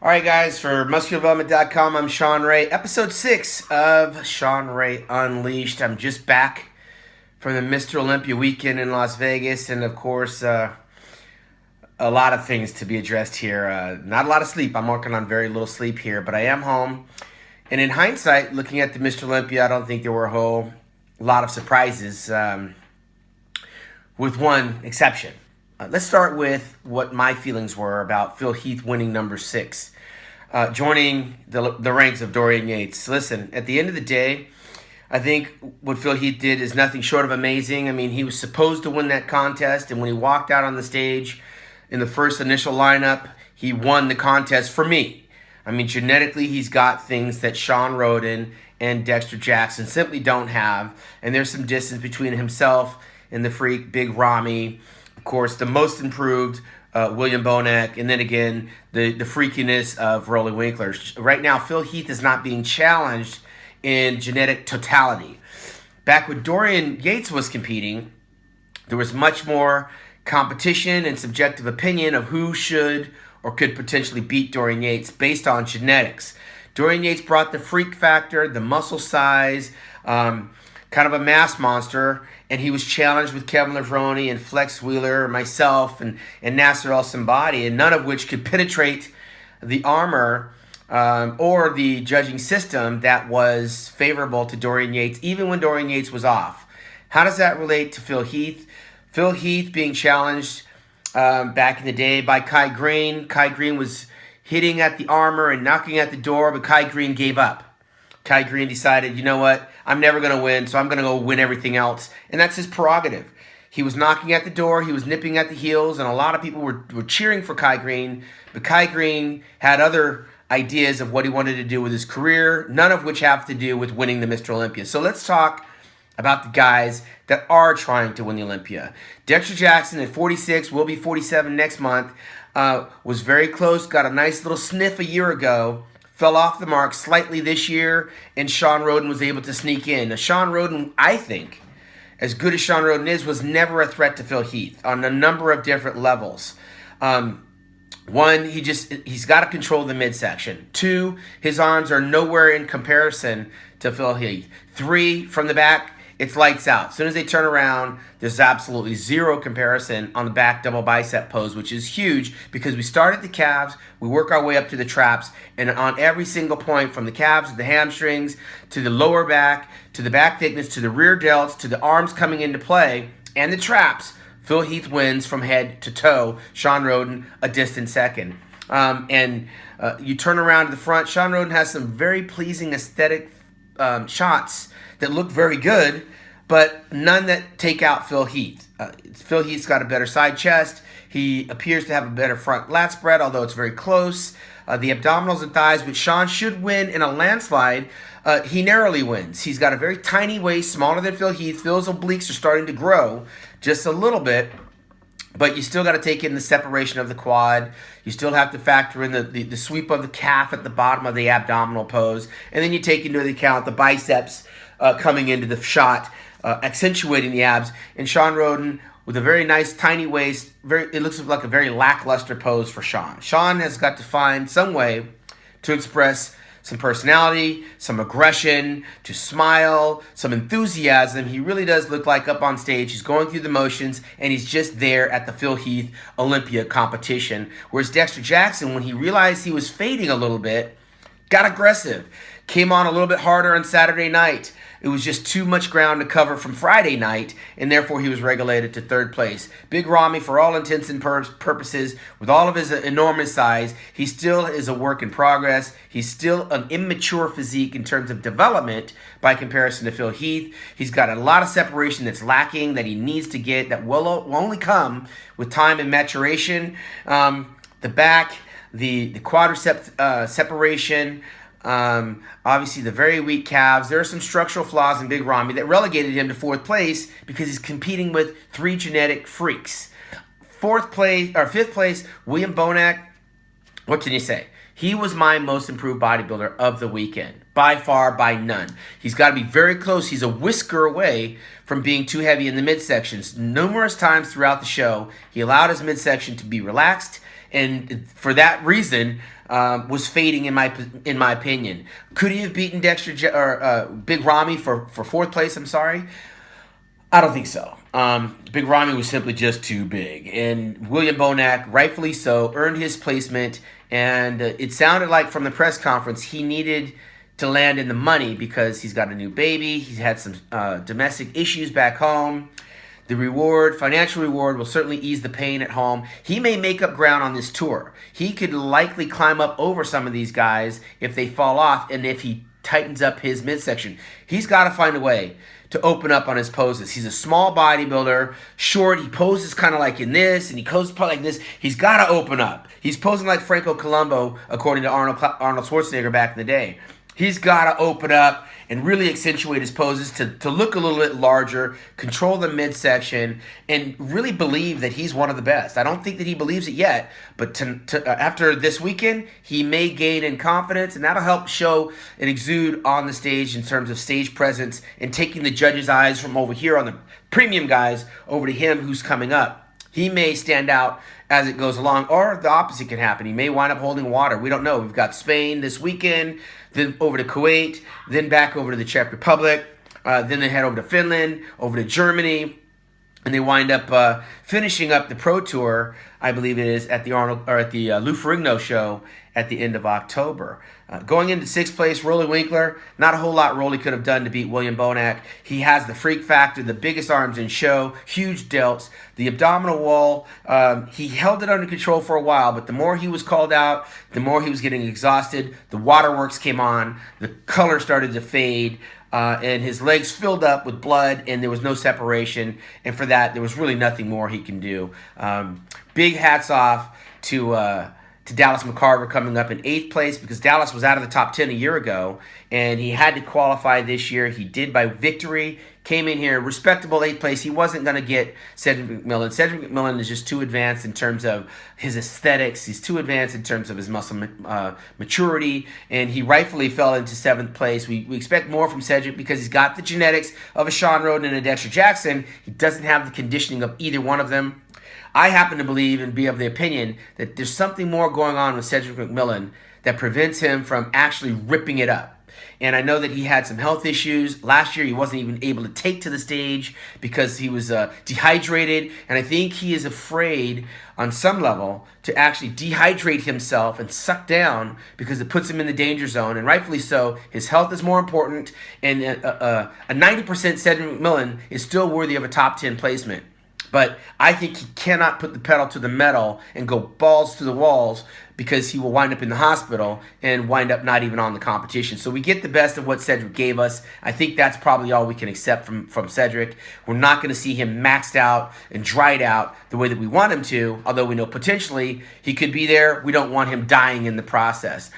Alright guys, for musculardevelopment.com, I'm Shawn Ray. Episode 6 of Shawn Ray Unleashed. I'm just back from the Mr. Olympia weekend in Las Vegas, and of course, a lot of things to be addressed here. Not a lot of sleep. I'm working on very little sleep here, but I am home. And in hindsight, looking at the Mr. Olympia, I don't think there were a whole lot of surprises, with one exception. Let's start with what my feelings were about Phil Heath winning number 6, joining the ranks of Dorian Yates. Listen, at the end of the day, I think what Phil Heath did is nothing short of amazing. I mean, he was supposed to win that contest, and when he walked out on the stage in the first initial lineup, he won the contest for me. I mean, genetically, he's got things that Shawn Rowan and Dexter Jackson simply don't have, and there's some distance between himself and the freak, Big Ronnie. Of course, the most improved William Bonac, and then again, the freakiness of Rolly Winkler. Right now, Phil Heath is not being challenged in genetic totality. Back when Dorian Yates was competing, there was much more competition and subjective opinion of who should or could potentially beat Dorian Yates based on genetics. Dorian Yates brought the freak factor, the muscle size, kind of a mass monster, and he was challenged with Kevin Levrone and Flex Wheeler, myself, and Nasser El Sambadi, and none of which could penetrate the armor or the judging system that was favorable to Dorian Yates, even when Dorian Yates was off. How does that relate to Phil Heath? Phil Heath being challenged back in the day by Kai Green. Kai Green was hitting at the armor and knocking at the door, but Kai Green gave up. Kai Green decided, you know what, I'm never going to win, so I'm going to go win everything else. And that's his prerogative. He was knocking at the door, he was nipping at the heels, and a lot of people were cheering for Kai Green. But Kai Green had other ideas of what he wanted to do with his career, none of which have to do with winning the Mr. Olympia. So let's talk about the guys that are trying to win the Olympia. Dexter Jackson at 46, will be 47 next month, was very close, got a nice little sniff a year ago, fell off the mark slightly this year, and Shawn Rowan was able to sneak in. Now, Shawn Rowan, I think, as good as Shawn Rowan is, was never a threat to Phil Heath on a number of different levels. One, he's got to control the midsection. 2, his arms are nowhere in comparison to Phil Heath. 3, from the back, it's lights out. As soon as they turn around, there's absolutely zero comparison on the back double bicep pose, which is huge because we start at the calves, we work our way up to the traps, and on every single point, from the calves to the hamstrings, to the lower back, to the back thickness, to the rear delts, to the arms coming into play, and the traps, Phil Heath wins from head to toe. Shawn Rowan, a distant second. You turn around to the front, Shawn Rowan has some very pleasing aesthetic shots that look very good, but none that take out Phil Heath. Phil Heath's got a better side chest. He appears to have a better front lat spread, although it's very close. The abdominals and thighs, which Shawn should win in a landslide, he narrowly wins. He's got a very tiny waist, smaller than Phil Heath. Phil's obliques are starting to grow just a little bit, but you still got to take in the separation of the quad. You still have to factor in the sweep of the calf at the bottom of the abdominal pose. And then you take into account the biceps coming into the shot, accentuating the abs. And Shawn Rowan, with a very nice tiny waist, it looks like a very lackluster pose for Shawn. Shawn has got to find some way to express some personality, some aggression, to smile, some enthusiasm. He really does look like up on stage, he's going through the motions, and he's just there at the Phil Heath Olympia competition. Whereas Dexter Jackson, when he realized he was fading a little bit, got aggressive, came on a little bit harder on Saturday night. It was just too much ground to cover from Friday night, and therefore he was relegated to 3rd place. Big Ronnie, for all intents and purposes, with all of his enormous size, he still is a work in progress. He's still an immature physique in terms of development by comparison to Phil Heath. He's got a lot of separation that's lacking, that he needs to get, that will only come with time and maturation. The back, the quadricep separation, obviously the very weak calves. There are some structural flaws in Big Ronnie that relegated him to 4th place because he's competing with 3 genetic freaks. 5th place, William Bonac. What can you say? He was my most improved bodybuilder of the weekend, by far, by none. He's got to be very close. He's a whisker away from being too heavy in the midsections. Numerous times throughout the show, he allowed his midsection to be relaxed, and for that reason, was fading in my opinion. Could he have beaten Big Ramy for fourth place? I'm sorry. I don't think so. Big Ronnie was simply just too big. And William Bonac, rightfully so, earned his placement. And it sounded like from the press conference he needed to land in the money because he's got a new baby. He's had some domestic issues back home. The financial reward, will certainly ease the pain at home. He may make up ground on this tour. He could likely climb up over some of these guys if they fall off and if he tightens up his midsection. He's got to find a way to open up on his poses. He's a small bodybuilder, short. He poses kind of like in this, and he poses probably like this. He's got to open up. He's posing like Franco Columbu, according to Arnold Schwarzenegger back in the day. He's got to open up and really accentuate his poses to look a little bit larger, control the midsection, and really believe that he's one of the best. I don't think that he believes it yet, but after this weekend, he may gain in confidence, and that'll help show and exude on the stage in terms of stage presence and taking the judges' eyes from over here on the premium guys over to him who's coming up. He may stand out as it goes along, or the opposite can happen. He may wind up holding water. We don't know. We've got Spain this weekend, then over to Kuwait, then back over to the Czech Republic, then they head over to Finland, over to Germany, and they wind up finishing up the Pro Tour, I believe it is, at the Lou Ferrigno show at the end of October. Going into sixth place, Rolly Winkler. Not a whole lot Rolly could have done to beat William Bonac. He has the freak factor, the biggest arms in show, huge delts, the abdominal wall. He held it under control for a while, but the more he was called out, the more he was getting exhausted. The waterworks came on. The color started to fade. And his legs filled up with blood, and there was no separation. And for that, there was really nothing more he can do. Big hats off to Dallas McCarver coming up in 8th place, because Dallas was out of the top 10 a year ago, and he had to qualify this year. He did by victory. Came in here, respectable 8th place. He wasn't going to get Cedric McMillan. Cedric McMillan is just too advanced in terms of his aesthetics. He's too advanced in terms of his muscle maturity, and he rightfully fell into 7th place. We expect more from Cedric because he's got the genetics of a Shawn Rowan and a Dexter Jackson. He doesn't have the conditioning of either one of them. I happen to believe and be of the opinion that there's something more going on with Cedric McMillan that prevents him from actually ripping it up. And I know that he had some health issues. Last year, he wasn't even able to take to the stage because he was dehydrated. And I think he is afraid on some level to actually dehydrate himself and suck down because it puts him in the danger zone. And rightfully so. His health is more important. And a 90% Cedric McMillan is still worthy of a top 10 placement. But I think he cannot put the pedal to the metal and go balls to the walls because he will wind up in the hospital and wind up not even on the competition. So we get the best of what Cedric gave us. I think that's probably all we can accept from Cedric. We're not going to see him maxed out and dried out the way that we want him to, although we know potentially he could be there. We don't want him dying in the process.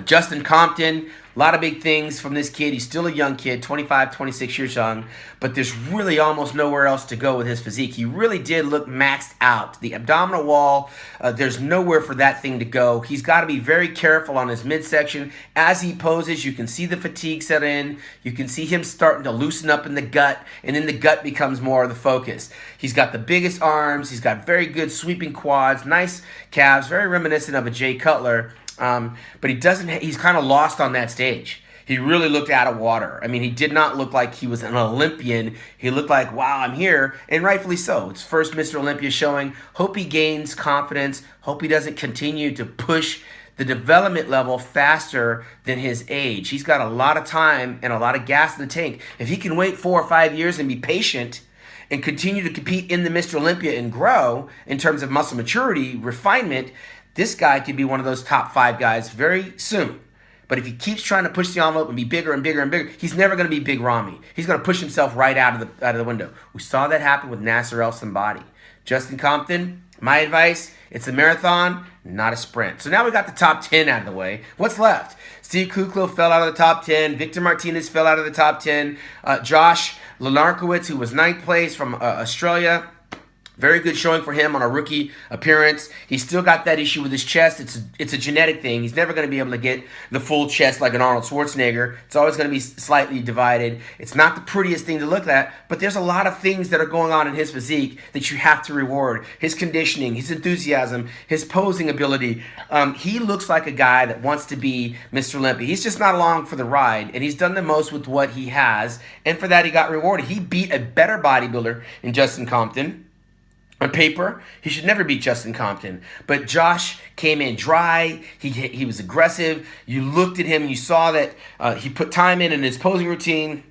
Justin Compton, a lot of big things from this kid. He's still a young kid, 25, 26 years young, but there's really almost nowhere else to go with his physique. He really did look maxed out. The abdominal wall, there's nowhere for that thing to go. He's got to be very careful on his midsection. As he poses, you can see the fatigue set in. You can see him starting to loosen up in the gut, and then the gut becomes more of the focus. He's got the biggest arms. He's got very good sweeping quads, nice calves, very reminiscent of a Jay Cutler. But he's kind of lost on that stage. He really looked out of water. I mean, he did not look like he was an Olympian. He looked like, wow, I'm here, and rightfully so. It's first Mr. Olympia showing. Hope he gains confidence. Hope he doesn't continue to push the development level faster than his age. He's got a lot of time and a lot of gas in the tank. If he can wait 4 or 5 years and be patient and continue to compete in the Mr. Olympia and grow in terms of muscle maturity, refinement, this guy could be one of those top 5 guys very soon. But if he keeps trying to push the envelope and be bigger and bigger and bigger, he's never going to be Big Ramy. He's going to push himself right out of the window. We saw that happen with Nasser El Sambadi. Justin Compton, my advice, it's a marathon, not a sprint. So now we got the top 10 out of the way. What's left? Steve Kuklo fell out of the top 10. Victor Martinez fell out of the top 10. Josh Lenarkowitz, who was 9th place from Australia, Very good showing for him on a rookie appearance. He's still got that issue with his chest. It's a genetic thing. He's never going to be able to get the full chest like an Arnold Schwarzenegger. It's always going to be slightly divided. It's not the prettiest thing to look at, but there's a lot of things that are going on in his physique that you have to reward. His conditioning, his enthusiasm, his posing ability. He looks like a guy that wants to be Mr. Olympia. He's just not along for the ride, and he's done the most with what he has, and for that he got rewarded. He beat a better bodybuilder in Justin Compton. On paper, he should never beat Justin Compton. But Josh came in dry. He was aggressive. You looked at him. You saw that he put time in his posing routine.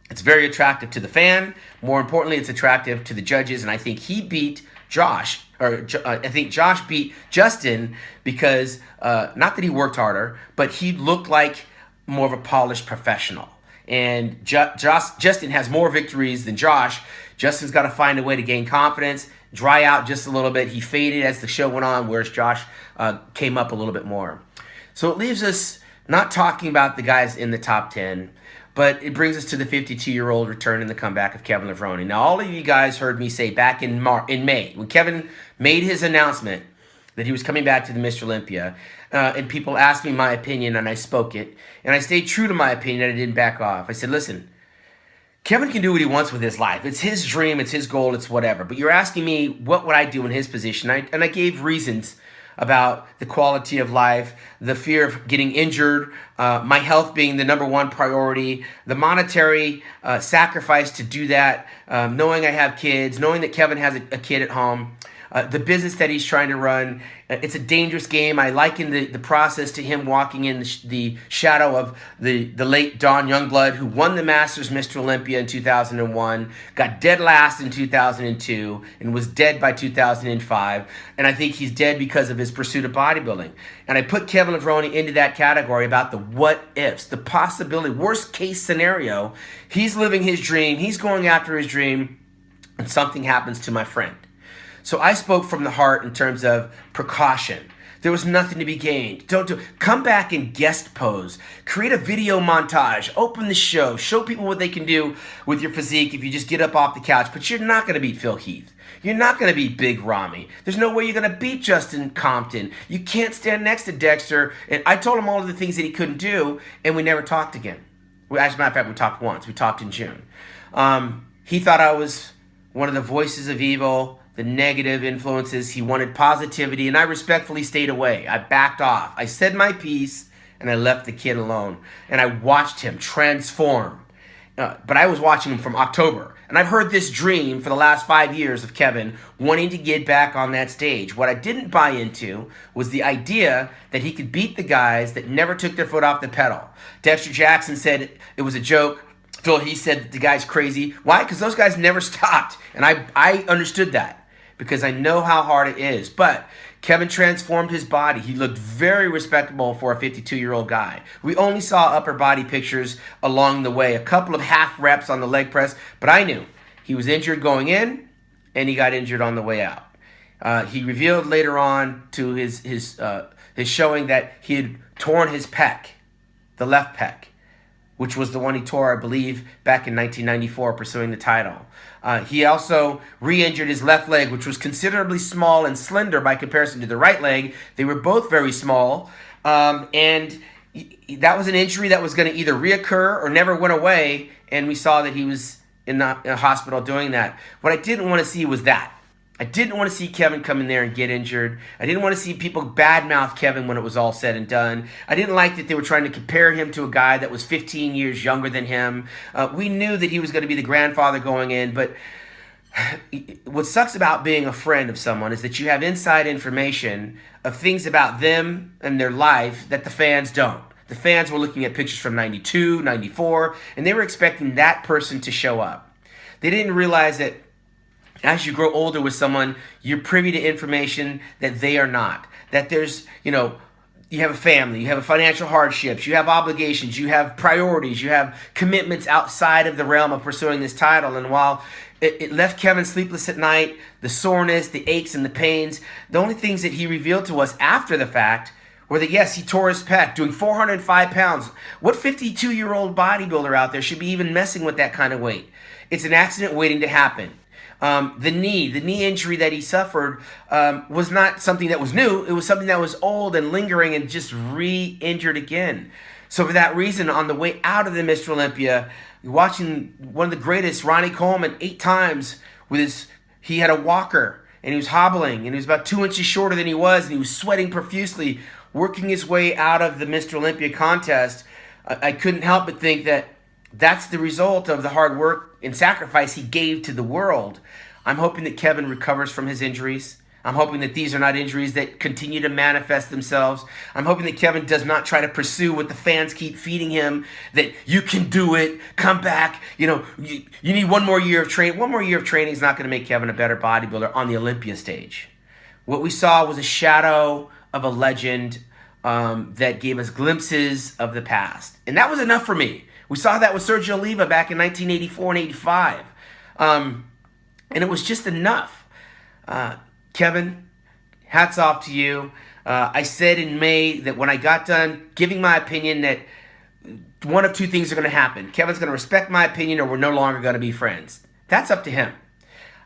It's very attractive to the fan. More importantly, it's attractive to the judges. And I think he beat Josh. I think Josh beat Justin because, not that he worked harder, but he looked like more of a polished professional. And Justin has more victories than Josh. Justin's got to find a way to gain confidence, dry out just a little bit. He faded as the show went on, whereas Josh came up a little bit more. So it leaves us not talking about the guys in the top 10, but it brings us to the 52-year-old return and the comeback of Kevin Ronnie. Now, all of you guys heard me say back in May, when Kevin made his announcement that he was coming back to the Mr. Olympia, and people asked me my opinion, and I spoke it, and I stayed true to my opinion, and I didn't back off. I said, listen, Kevin can do what he wants with his life. It's his dream, it's his goal, it's whatever. But you're asking me what would I do in his position, and I gave reasons about the quality of life, the fear of getting injured, my health being the number one priority, the monetary sacrifice to do that, knowing I have kids, knowing that Kevin has a kid at home, the business that he's trying to run. It's a dangerous game. I liken the process to him walking in the shadow of the late Don Youngblood, who won the Masters Mr. Olympia in 2001, got dead last in 2002, and was dead by 2005. And I think he's dead because of his pursuit of bodybuilding. And I put Kevin Ronnie into that category about the what ifs, the possibility, worst case scenario. He's living his dream. He's going after his dream, and something happens to my friend. So I spoke from the heart in terms of precaution. There was nothing to be gained. Come back and guest pose. Create a video montage. Open the show. Show people what they can do with your physique if you just get up off the couch. But you're not going to beat Phil Heath. You're not going to beat Big Ramy. There's no way you're going to beat Justin Compton. You can't stand next to Dexter. And I told him all of the things that he couldn't do, and we never talked again. As a matter of fact, we talked once. We talked in June. He thought I was one of the voices of evil, the negative influences. He wanted positivity, and I respectfully stayed away. I backed off. I said my piece, and I left the kid alone. And I watched him transform. But I was watching him from October. And I've heard this dream for the last 5 years of Kevin wanting to get back on that stage. What I didn't buy into was the idea that he could beat the guys that never took their foot off the pedal. Dexter Jackson said it was a joke. Phil, he said the guy's crazy. Why? Because those guys never stopped. And I understood that, because I know how hard it is. But Kevin transformed his body. He looked very respectable for a 52-year-old guy. We only saw upper body pictures along the way, a couple of half reps on the leg press, but I knew he was injured going in, and he got injured on the way out. He revealed later on to his showing that he had torn his pec, the left pec, which was the one he tore, I believe, back in 1994, pursuing the title. He also re-injured his left leg, which was considerably small and slender by comparison to the right leg. They were both very small, and that was an injury that was going to either reoccur or never went away, and we saw that he was in the hospital doing that. What I didn't want to see was that. I didn't want to see Kevin come in there and get injured. I didn't want to see people badmouth Kevin when it was all said and done. I didn't like that they were trying to compare him to a guy that was 15 years younger than him. We knew that he was going to be the grandfather going in, but what sucks about being a friend of someone is that you have inside information of things about them and their life that the fans don't. The fans were looking at pictures from 92, 94, and they were expecting that person to show up. They didn't realize that as you grow older with someone, you're privy to information that they are not. That there's, you have a family, you have financial hardships, you have obligations, you have priorities, you have commitments outside of the realm of pursuing this title. And while it left Kevin sleepless at night, the soreness, the aches and the pains, the only things that he revealed to us after the fact were that, yes, he tore his pec, doing 405 pounds. What 52-year-old bodybuilder out there should be even messing with that kind of weight? It's an accident waiting to happen. The knee injury that he suffered was not something that was new. It was something that was old and lingering and just re-injured again. So for that reason, on the way out of the Mr. Olympia, watching one of the greatest, Ronnie Coleman, 8 times he had a walker and he was hobbling and he was about 2 inches shorter than he was and he was sweating profusely, working his way out of the Mr. Olympia contest. I couldn't help but think that that's the result of the hard work and sacrifice he gave to the world. I'm hoping that Kevin recovers from his injuries. I'm hoping that these are not injuries that continue to manifest themselves. I'm hoping that Kevin does not try to pursue what the fans keep feeding him, that you can do it, come back. You need one more year of training. One more year of training is not going to make Kevin a better bodybuilder on the Olympia stage. What we saw was a shadow of a legend that gave us glimpses of the past. And that was enough for me. We saw that with Sergio Oliva back in 1984 and 85. And it was just enough. Kevin, hats off to you. I said in May that when I got done giving my opinion that one of two things are going to happen. Kevin's going to respect my opinion or we're no longer going to be friends. That's up to him.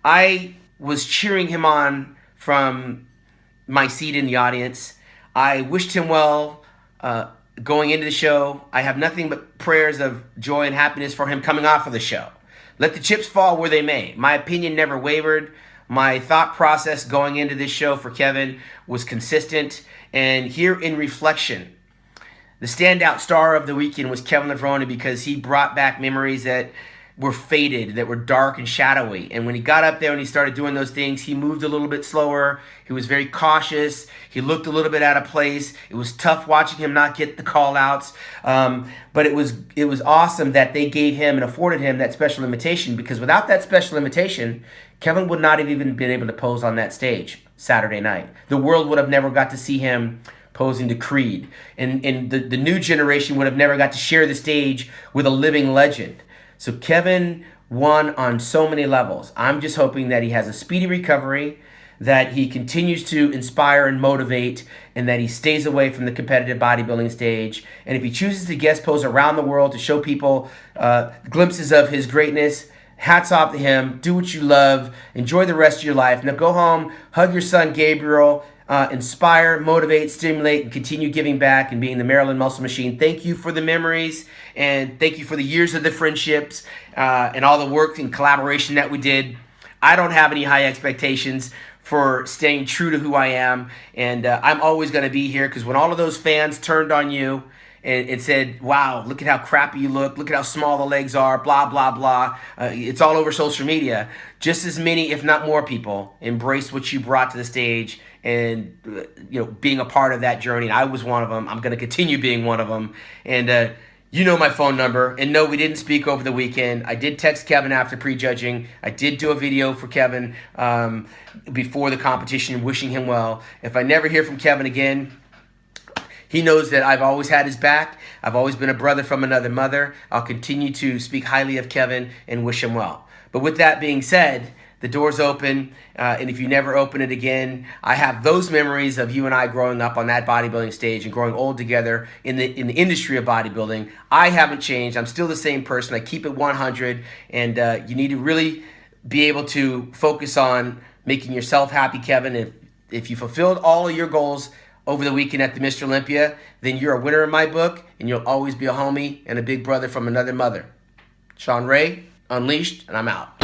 I was cheering him on from my seat in the audience. I wished him well going into the show. I have nothing but prayers of joy and happiness for him coming off of the show. Let the chips fall where they may. My opinion never wavered. My thought process going into this show for Kevin was consistent. And here in reflection, the standout star of the weekend was Kevin Levrone because he brought back memories that were faded, that were dark and shadowy. And when he got up there and he started doing those things, he moved a little bit slower. He was very cautious. He looked a little bit out of place. It was tough watching him not get the call outs. But it was awesome that they gave him and afforded him that special invitation, because without that special invitation, Kevin would not have even been able to pose on that stage Saturday night. The world would have never got to see him posing to Creed. And the new generation would have never got to share the stage with a living legend. So Kevin won on so many levels. I'm just hoping that he has a speedy recovery, that he continues to inspire and motivate, and that he stays away from the competitive bodybuilding stage. And if he chooses to guest pose around the world to show people glimpses of his greatness, hats off to him. Do what you love. Enjoy the rest of your life. Now go home, hug your son Gabriel, inspire, motivate, stimulate, and continue giving back and being the Maryland Muscle Machine. Thank you for the memories, and thank you for the years of the friendships and all the work and collaboration that we did. I don't have any high expectations for staying true to who I am, and I'm always going to be here, because when all of those fans turned on you and said, wow, look at how crappy you look, look at how small the legs are, blah, blah, blah. It's all over social media. Just as many, if not more people, embraced what you brought to the stage and being a part of that journey. And I was one of them. I'm going to continue being one of them. And you know my phone number. And no, we didn't speak over the weekend. I did text Kevin after prejudging. I did do a video for Kevin before the competition, wishing him well. If I never hear from Kevin again, he knows that I've always had his back. I've always been a brother from another mother. I'll continue to speak highly of Kevin and wish him well. But with that being said, the door's open, and if you never open it again, I have those memories of you and I growing up on that bodybuilding stage and growing old together in the industry of bodybuilding. I haven't changed. I'm still the same person. I keep it 100, and you need to really be able to focus on making yourself happy, Kevin. If you fulfilled all of your goals over the weekend at the Mr. Olympia, then you're a winner in my book, and you'll always be a homie and a big brother from another mother. Shawn Ray, Unleashed, and I'm out.